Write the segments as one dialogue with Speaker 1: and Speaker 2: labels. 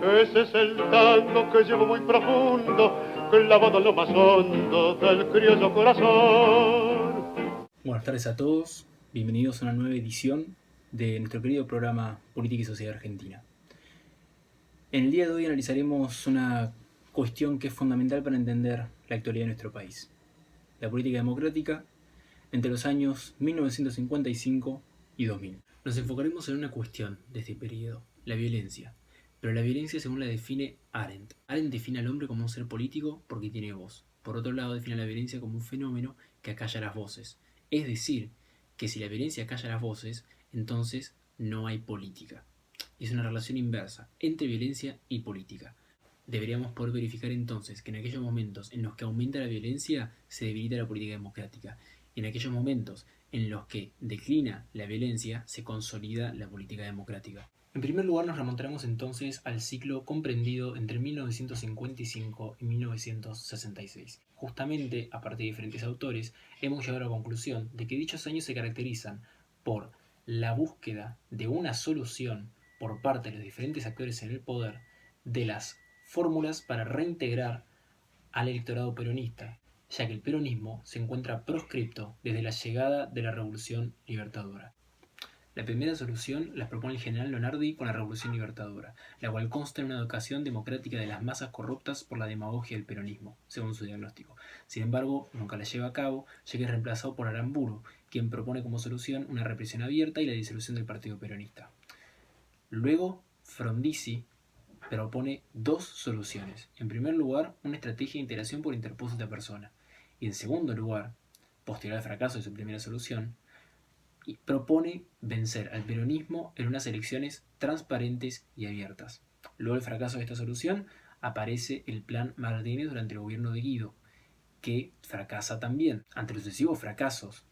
Speaker 1: Ese es el tango que llevo muy profundo, clavado en lo más hondo del criollo corazón.
Speaker 2: Buenas tardes a todos, bienvenidos a una nueva edición de nuestro querido programa Política y Sociedad Argentina. En el día de hoy analizaremos una cuestión que es fundamental para entender la actualidad de nuestro país: la política democrática entre los años 1955 y 2000. Nos enfocaremos en una cuestión de este periodo: la violencia, pero la violencia según la define Arendt. Arendt define al hombre como un ser político porque tiene voz. Por otro lado, define la violencia como un fenómeno que acalla las voces. Es decir, que si la violencia acalla las voces, entonces no hay política. Es una relación inversa entre violencia y política. Deberíamos poder verificar entonces que en aquellos momentos en los que aumenta la violencia se debilita la política democrática, y en aquellos momentos en los que declina la violencia se consolida la política democrática. En primer lugar, nos remontaremos entonces al ciclo comprendido entre 1955 y 1966. Justamente, a partir de diferentes autores, hemos llegado a la conclusión de que dichos años se caracterizan por la búsqueda de una solución por parte de los diferentes actores en el poder de las fórmulas para reintegrar al electorado peronista, ya que el peronismo se encuentra proscripto desde la llegada de la Revolución Libertadora. La primera solución la propone el general Leonardi con la Revolución Libertadora, la cual consta en una educación democrática de las masas corruptas por la demagogia del peronismo, según su diagnóstico. Sin embargo, nunca la lleva a cabo, ya que es reemplazado por Aramburu, quien propone como solución una represión abierta y la disolución del partido peronista. Luego, Frondizi propone dos soluciones. En primer lugar, una estrategia de integración por interpuestos de persona. Y en segundo lugar, posterior al fracaso de su primera solución, propone vencer al peronismo en unas elecciones transparentes y abiertas. Luego del fracaso de esta solución, aparece el Plan Martínez durante el gobierno de Guido, que fracasa también. Ante los sucesivos fracasos,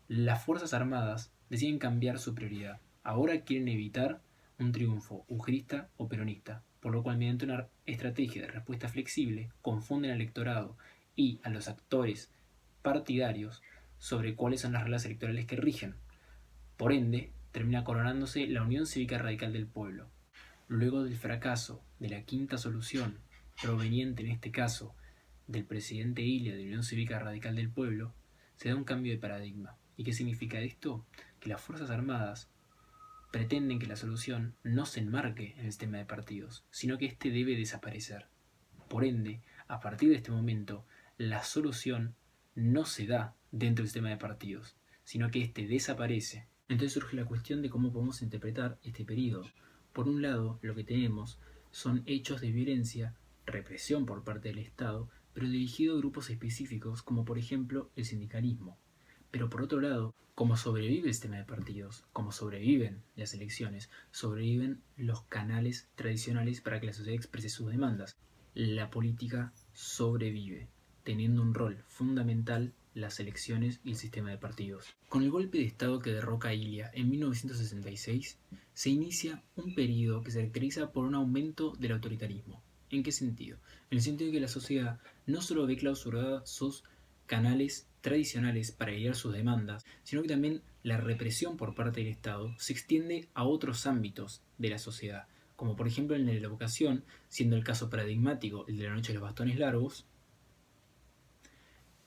Speaker 2: las Fuerzas Armadas deciden cambiar su prioridad. Ahora quieren evitar un triunfo ugrista o peronista, por lo cual mediante una estrategia de respuesta flexible confunden al electorado y a los actores partidarios sobre cuáles son las reglas electorales que rigen. Por ende, termina coronándose la Unión Cívica Radical del Pueblo. Luego del fracaso de la quinta solución, proveniente en este caso del presidente Ilia de la Unión Cívica Radical del Pueblo, se da un cambio de paradigma. ¿Y qué significa esto? Que las Fuerzas Armadas pretenden que la solución no se enmarque en el sistema de partidos, sino que éste debe desaparecer. Por ende, a partir de este momento, la solución no se da dentro del sistema de partidos, sino que éste desaparece. Entonces surge la cuestión de cómo podemos interpretar este periodo. Por un lado, lo que tenemos son hechos de violencia, represión por parte del Estado, pero dirigido a grupos específicos, como por ejemplo el sindicalismo. Pero por otro lado, como sobrevive el sistema de partidos, como sobreviven las elecciones, sobreviven los canales tradicionales para que la sociedad exprese sus demandas. La política sobrevive, teniendo un rol fundamental las elecciones y el sistema de partidos. Con el golpe de Estado que derroca a Ilia en 1966, se inicia un periodo que se caracteriza por un aumento del autoritarismo. ¿En qué sentido? En el sentido de que la sociedad no solo ve clausuradas sus canales tradicionales para guiar sus demandas, sino que también la represión por parte del Estado se extiende a otros ámbitos de la sociedad, como por ejemplo en la educación, siendo el caso paradigmático el de la noche de los bastones largos,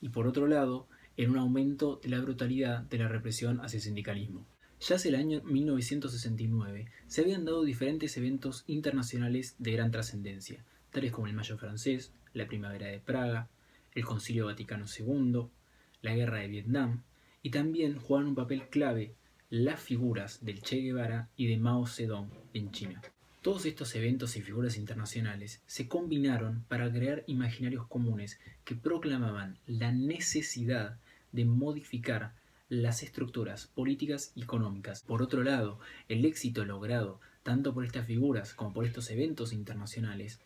Speaker 2: y por otro lado, en un aumento de la brutalidad de la represión hacia el sindicalismo. Ya hacia el año 1969 se habían dado diferentes eventos internacionales de gran trascendencia, tales como el Mayo francés, la Primavera de Praga, el Concilio Vaticano II, la Guerra de Vietnam, y también jugaron un papel clave las figuras del Che Guevara y de Mao Zedong en China. Todos estos eventos y figuras internacionales se combinaron para crear imaginarios comunes que proclamaban la necesidad de modificar las estructuras políticas y económicas. Por otro lado, el éxito logrado tanto por estas figuras como por estos eventos internacionales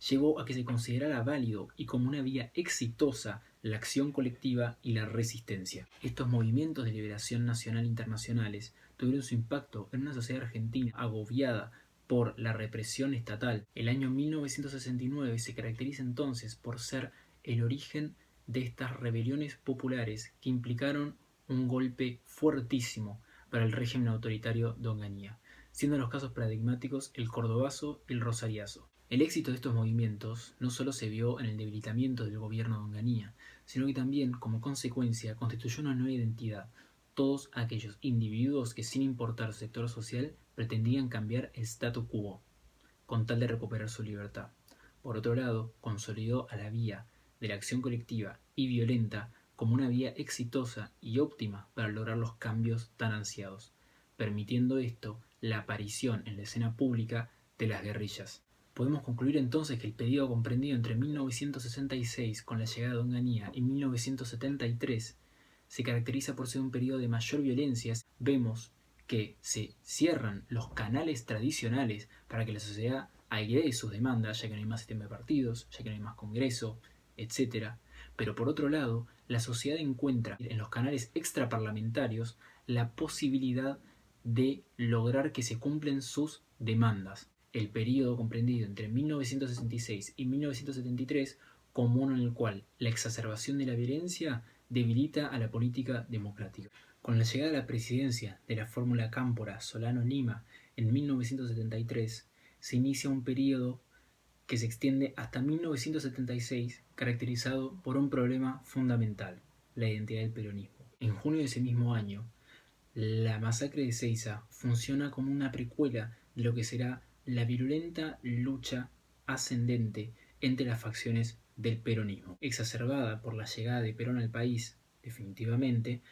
Speaker 2: llevó a que se considerara válido y como una vía exitosa la acción colectiva y la resistencia. Estos movimientos de liberación nacional internacionales tuvieron su impacto en una sociedad argentina agobiada por la represión estatal. El año 1969 se caracteriza entonces por ser el origen de estas rebeliones populares que implicaron un golpe fuertísimo para el régimen autoritario de Onganía, siendo los casos paradigmáticos el cordobazo y el rosariazo. El éxito de estos movimientos no solo se vio en el debilitamiento del gobierno de Onganía, sino que también, como consecuencia, constituyó una nueva identidad, todos aquellos individuos que, sin importar su sector social, pretendían cambiar el statu quo, con tal de recuperar su libertad. Por otro lado, consolidó a la vía de la acción colectiva y violenta como una vía exitosa y óptima para lograr los cambios tan ansiados, permitiendo esto la aparición en la escena pública de las guerrillas. Podemos concluir entonces que el periodo comprendido entre 1966 con la llegada de Onganía y 1973 se caracteriza por ser un periodo de mayor violencia. Vemos que se cierran los canales tradicionales para que la sociedad airee sus demandas, ya que no hay más sistema de partidos, ya que no hay más congreso, etc. Pero por otro lado, la sociedad encuentra en los canales extraparlamentarios la posibilidad de lograr que se cumplen sus demandas. El periodo comprendido entre 1966 y 1973 como uno en el cual la exacerbación de la violencia debilita a la política democrática. Con la llegada a la presidencia de la fórmula Cámpora-Solano-Lima en 1973, se inicia un periodo que se extiende hasta 1976, caracterizado por un problema fundamental, la identidad del peronismo. En junio de ese mismo año, la masacre de Ezeiza funciona como una precuela de lo que será la virulenta lucha ascendente entre las facciones del peronismo. Exacerbada por la llegada de Perón al país, definitivamente,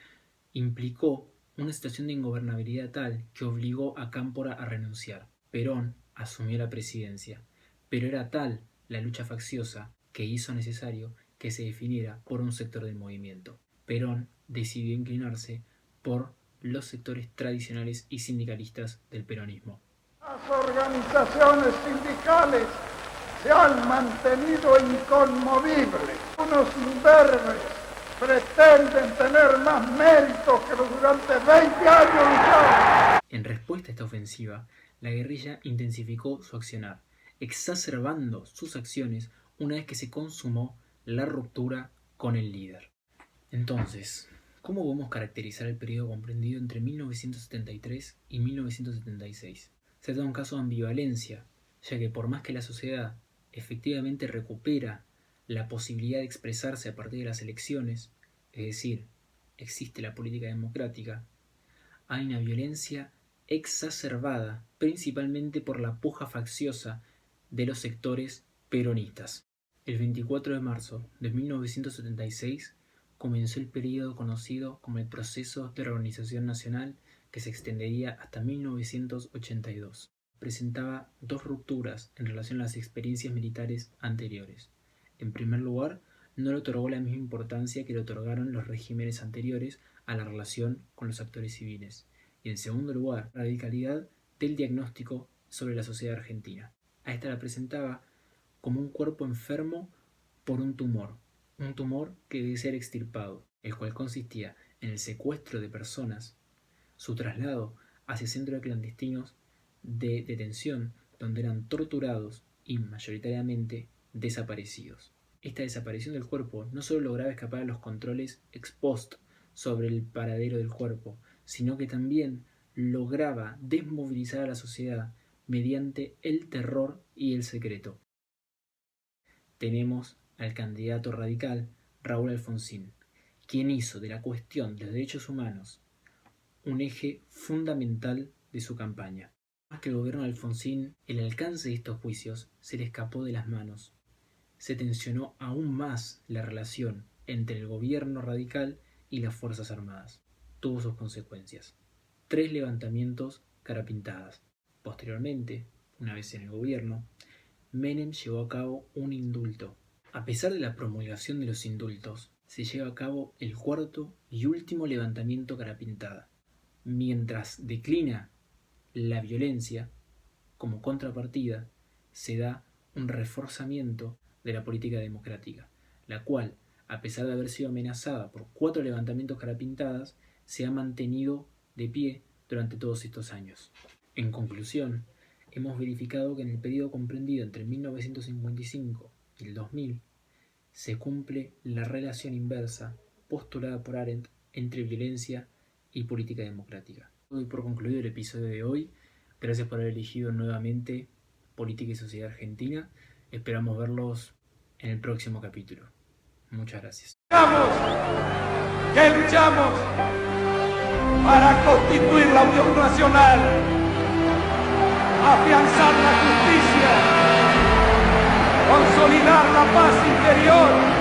Speaker 2: implicó una situación de ingobernabilidad tal que obligó a Cámpora a renunciar. Perón asumió la presidencia, pero era tal la lucha facciosa que hizo necesario que se definiera por un sector del movimiento. Perón decidió inclinarse por los sectores tradicionales y sindicalistas del peronismo.
Speaker 3: Las organizaciones sindicales se han mantenido inconmovibles. Unos imberbes pretenden tener más méritos que los durante 20 años lucharon.
Speaker 2: En respuesta a esta ofensiva, la guerrilla intensificó su accionar, exacerbando sus acciones una vez que se consumó la ruptura con el líder. Entonces, ¿cómo podemos caracterizar el periodo comprendido entre 1973 y 1976? Se trata de un caso de ambivalencia, ya que por más que la sociedad efectivamente recupera la posibilidad de expresarse a partir de las elecciones, es decir, existe la política democrática, hay una violencia exacerbada principalmente por la puja facciosa de los sectores peronistas. El 24 de marzo de 1976 comenzó el periodo conocido como el Proceso de Reorganización Nacional, que se extendería hasta 1982. Presentaba dos rupturas en relación a las experiencias militares anteriores. En primer lugar, no le otorgó la misma importancia que le otorgaron los regímenes anteriores a la relación con los actores civiles. Y en segundo lugar, la radicalidad del diagnóstico sobre la sociedad argentina. A esta la presentaba como un cuerpo enfermo por un tumor que debe ser extirpado, el cual consistía en el secuestro de personas, su traslado hacia centros clandestinos de detención, donde eran torturados y mayoritariamente desaparecidos. Esta desaparición del cuerpo no solo lograba escapar a los controles ex post sobre el paradero del cuerpo, sino que también lograba desmovilizar a la sociedad mediante el terror y el secreto. Tenemos al candidato radical Raúl Alfonsín, quien hizo de la cuestión de los derechos humanos un eje fundamental de su campaña. Más que el gobierno de Alfonsín, el alcance de estos juicios se le escapó de las manos. Se tensionó aún más la relación entre el gobierno radical y las Fuerzas Armadas. Tuvo sus consecuencias. 3 levantamientos cara pintadas. Posteriormente, una vez en el gobierno, Menem llevó a cabo un indulto. A pesar de la promulgación de los indultos, se lleva a cabo el cuarto y último levantamiento cara pintada. Mientras declina la violencia, como contrapartida, se da un reforzamiento de la política democrática, la cual, a pesar de haber sido amenazada por 4 levantamientos cara pintadas, se ha mantenido de pie durante todos estos años. En conclusión, hemos verificado que en el periodo comprendido entre 1955 y el 2000 se cumple la relación inversa postulada por Arendt entre violencia y política democrática. Doy por concluido el episodio de hoy. Gracias por haber elegido nuevamente Política y Sociedad Argentina. Esperamos verlos en el próximo capítulo. Muchas gracias.
Speaker 4: Que luchamos para constituir la unión nacional, afianzar la justicia, consolidar la paz interior